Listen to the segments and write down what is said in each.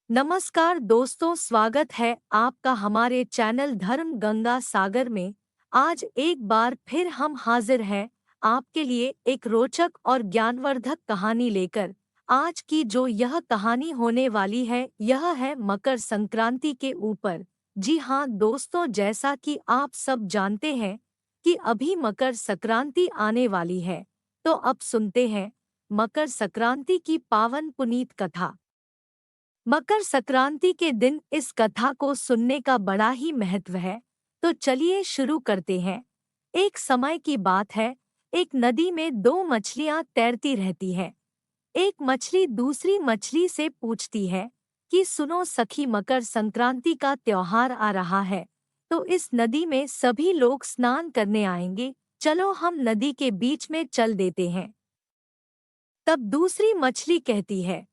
नमस्कार दोस्तों, स्वागत है आपका हमारे चैनल धर्म गंगा सागर में। आज एक बार फिर हम हाजिर हैं आपके लिए एक रोचक और ज्ञानवर्धक कहानी लेकर। आज की जो यह कहानी होने वाली है यह है मकर संक्रांति के ऊपर। जी हाँ दोस्तों, जैसा कि आप सब जानते हैं कि अभी मकर संक्रांति आने वाली है, तो अब सुनते हैं मकर संक्रांति की पावन पुनीत कथा। मकर संक्रांति के दिन इस कथा को सुनने का बड़ा ही महत्व है, तो चलिए शुरू करते हैं। एक समय की बात है, एक नदी में दो मछलियां तैरती रहती हैं। एक मछली दूसरी मछली से पूछती है कि सुनो सखी, मकर संक्रांति का त्योहार आ रहा है, तो इस नदी में सभी लोग स्नान करने आएंगे, चलो हम नदी के बीच में चल देते हैं। तब दूसरी मछली कहती है,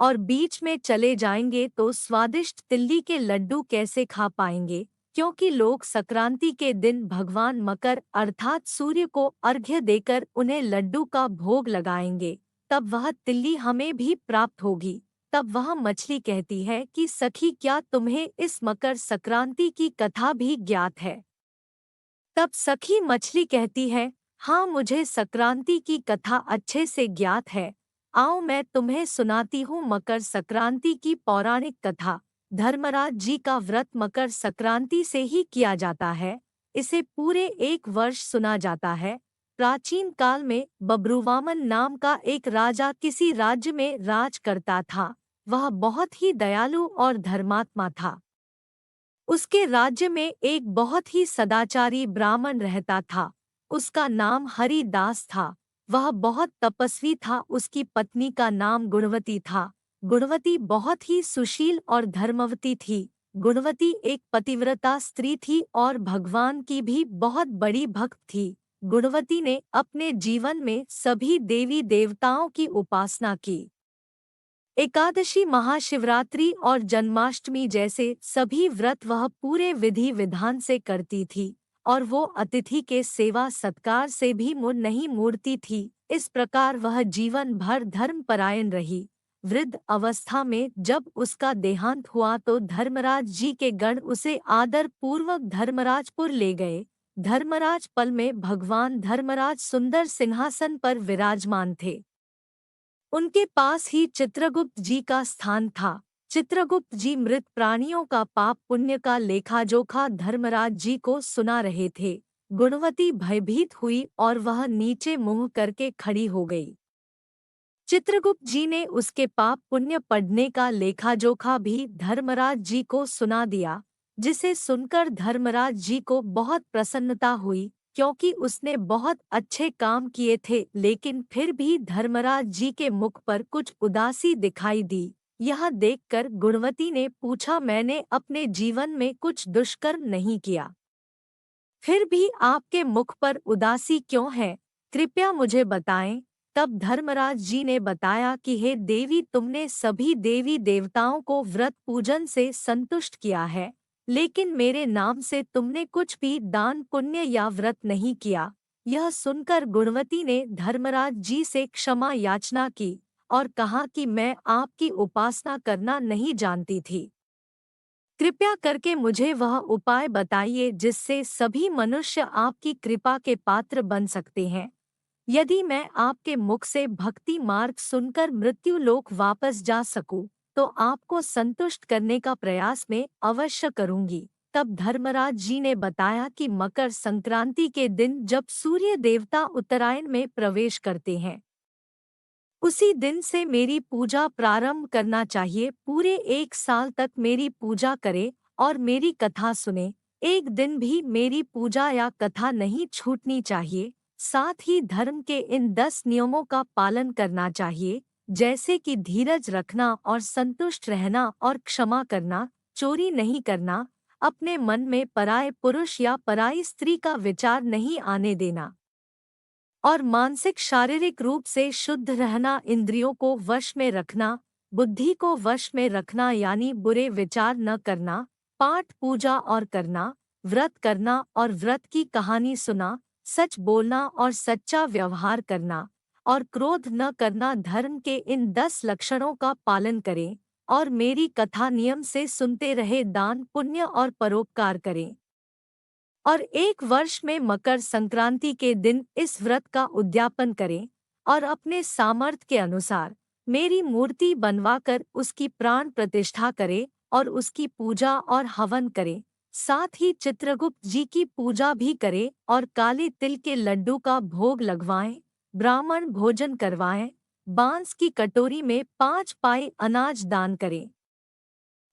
और बीच में चले जाएंगे तो स्वादिष्ट तिल्ली के लड्डू कैसे खा पाएंगे, क्योंकि लोग संक्रांति के दिन भगवान मकर अर्थात सूर्य को अर्घ्य देकर उन्हें लड्डू का भोग लगाएंगे, तब वह तिल्ली हमें भी प्राप्त होगी। तब वह मछली कहती है कि सखी, क्या तुम्हें इस मकर संक्रांति की कथा भी ज्ञात है? तब सखी मछली कहती है, हाँ मुझे संक्रांति की कथा अच्छे से ज्ञात है। आओ मैं तुम्हें सुनाती हूँ मकर संक्रांति की पौराणिक कथा। धर्मराज जी का व्रत मकर संक्रांति से ही किया जाता है। इसे पूरे एक वर्ष सुना जाता है। प्राचीन काल में बब्रुवामन नाम का एक राजा किसी राज्य में राज करता था। वह बहुत ही दयालु और धर्मात्मा था। उसके राज्य में एक बहुत ही सदाचारी ब्राह्मण रहता था। उसका नाम हरिदास था। वह बहुत तपस्वी था। उसकी पत्नी का नाम गुणवती था। गुणवती बहुत ही सुशील और धर्मवती थी। गुणवती एक पतिव्रता स्त्री थी और भगवान की भी बहुत बड़ी भक्त थी। गुणवती ने अपने जीवन में सभी देवी देवताओं की उपासना की। एकादशी, महाशिवरात्रि और जन्माष्टमी जैसे सभी व्रत वह पूरे विधि विधान से करती थी, और वो अतिथि के सेवा सत्कार से भी मुँह नहीं मोड़ती थी। इस प्रकार वह जीवन भर धर्मपरायण रही। वृद्ध अवस्था में जब उसका देहांत हुआ तो धर्मराज जी के गण उसे आदर पूर्वक धर्मराजपुर ले गए। धर्मराज पल में भगवान धर्मराज सुंदर सिंहासन पर विराजमान थे। उनके पास ही चित्रगुप्त जी का स्थान था। चित्रगुप्त जी मृत प्राणियों का पाप पुण्य का लेखा-जोखा धर्मराज जी को सुना रहे थे। गुणवती भयभीत हुई और वह नीचे मुंह करके खड़ी हो गई। चित्रगुप्त जी ने उसके पाप पुण्य पढ़ने का लेखा-जोखा भी धर्मराज जी को सुना दिया, जिसे सुनकर धर्मराज जी को बहुत प्रसन्नता हुई, क्योंकि उसने बहुत अच्छे काम किए थे। लेकिन फिर भी धर्मराज जी के मुख पर कुछ उदासी दिखाई दी। यह देखकर गुणवती ने पूछा, मैंने अपने जीवन में कुछ दुष्कर्म नहीं किया, फिर भी आपके मुख पर उदासी क्यों है? कृपया मुझे बताएं। तब धर्मराज जी ने बताया कि हे देवी, तुमने सभी देवी देवताओं को व्रत पूजन से संतुष्ट किया है, लेकिन मेरे नाम से तुमने कुछ भी दान पुण्य या व्रत नहीं किया। यह सुनकर गुणवती ने धर्मराज जी से क्षमा याचना की और कहा कि मैं आपकी उपासना करना नहीं जानती थी। कृपया करके मुझे वह उपाय बताइए जिससे सभी मनुष्य आपकी कृपा के पात्र बन सकते हैं। यदि मैं आपके मुख से भक्ति मार्ग सुनकर मृत्यु लोक वापस जा सकूं, तो आपको संतुष्ट करने का प्रयास मैं अवश्य करूंगी। तब धर्मराज जी ने बताया कि मकर संक्रांति के दिन जब सूर्य देवता उत्तरायण में प्रवेश करते हैं, उसी दिन से मेरी पूजा प्रारंभ करना चाहिए। पूरे एक साल तक मेरी पूजा करे और मेरी कथा सुने। एक दिन भी मेरी पूजा या कथा नहीं छूटनी चाहिए। साथ ही धर्म के इन 10 नियमों का पालन करना चाहिए, जैसे कि धीरज रखना और संतुष्ट रहना और क्षमा करना, चोरी नहीं करना, अपने मन में पराये पुरुष या पराई स्त्री का विचार नहीं आने देना, और मानसिक शारीरिक रूप से शुद्ध रहना, इंद्रियों को वश में रखना, बुद्धि को वश में रखना यानी बुरे विचार न करना, पाठ पूजा और करना, व्रत करना और व्रत की कहानी सुना, सच बोलना और सच्चा व्यवहार करना, और क्रोध न करना। धर्म के इन 10 लक्षणों का पालन करें, और मेरी कथा नियम से सुनते रहे दान पुण्य और परोपकार करें। और 1 वर्ष में मकर संक्रांति के दिन इस व्रत का उद्यापन करें और अपने सामर्थ्य के अनुसार मेरी मूर्ति बनवाकर उसकी प्राण प्रतिष्ठा करें और उसकी पूजा और हवन करें। साथ ही चित्रगुप्त जी की पूजा भी करें और काले तिल के लड्डू का भोग लगवाएं, ब्राह्मण भोजन करवाएं, बांस की कटोरी में 5 पाई अनाज दान करें।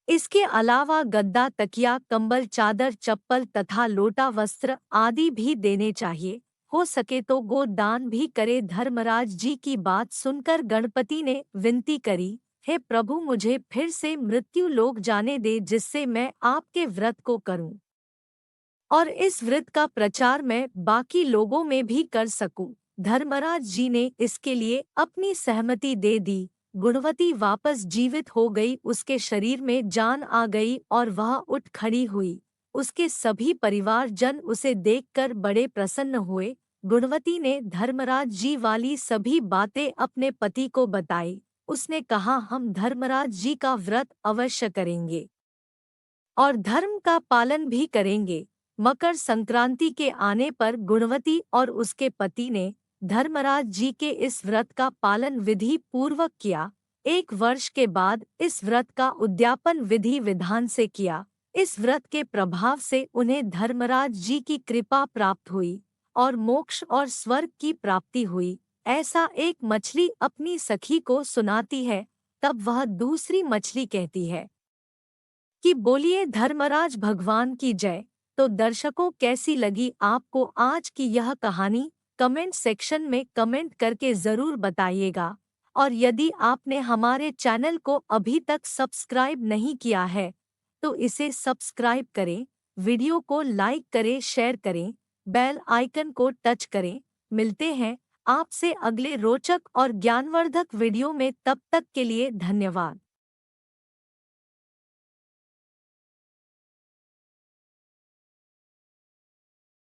इसके अलावा गद्दा, तकिया, कंबल, चादर, चप्पल तथा लोटा वस्त्र आदि भी देने चाहिए। हो सके तो गोदान भी करे। धर्मराज जी की बात सुनकर गणपति ने विनती करी, हे प्रभु, मुझे फिर से मृत्यु लोक जाने दे, जिससे मैं आपके व्रत को करूं और इस व्रत का प्रचार मैं बाकी लोगों में भी कर सकूं। धर्मराज जी ने इसके लिए अपनी सहमति दे दी। गुणवती वापस जीवित हो गई, उसके शरीर में जान आ गई और वह उठ खड़ी हुई। उसके सभी परिवारजन उसे देखकर बड़े प्रसन्न हुए। गुणवती ने धर्मराज जी वाली सभी बातें अपने पति को बताई। उसने कहा, हम धर्मराज जी का व्रत अवश्य करेंगे और धर्म का पालन भी करेंगे। मकर संक्रांति के आने पर गुणवती और उसके पति ने धर्मराज जी के इस व्रत का पालन विधि पूर्वक किया। 1 वर्ष के बाद इस व्रत का उद्यापन विधि विधान से किया। इस व्रत के प्रभाव से उन्हें धर्मराज जी की कृपा प्राप्त हुई और मोक्ष और स्वर्ग की प्राप्ति हुई। ऐसा एक मछली अपनी सखी को सुनाती है, तब वह दूसरी मछली कहती है कि बोलिए धर्मराज भगवान की जय। तो दर्शकों, कैसी लगी आपको आज की यह कहानी? कमेंट सेक्शन में कमेंट करके ज़रूर बताइएगा। और यदि आपने हमारे चैनल को अभी तक सब्सक्राइब नहीं किया है तो इसे सब्सक्राइब करें, वीडियो को लाइक करें, शेयर करें, बेल आइकन को टच करें। मिलते हैं आपसे अगले रोचक और ज्ञानवर्धक वीडियो में, तब तक के लिए धन्यवाद।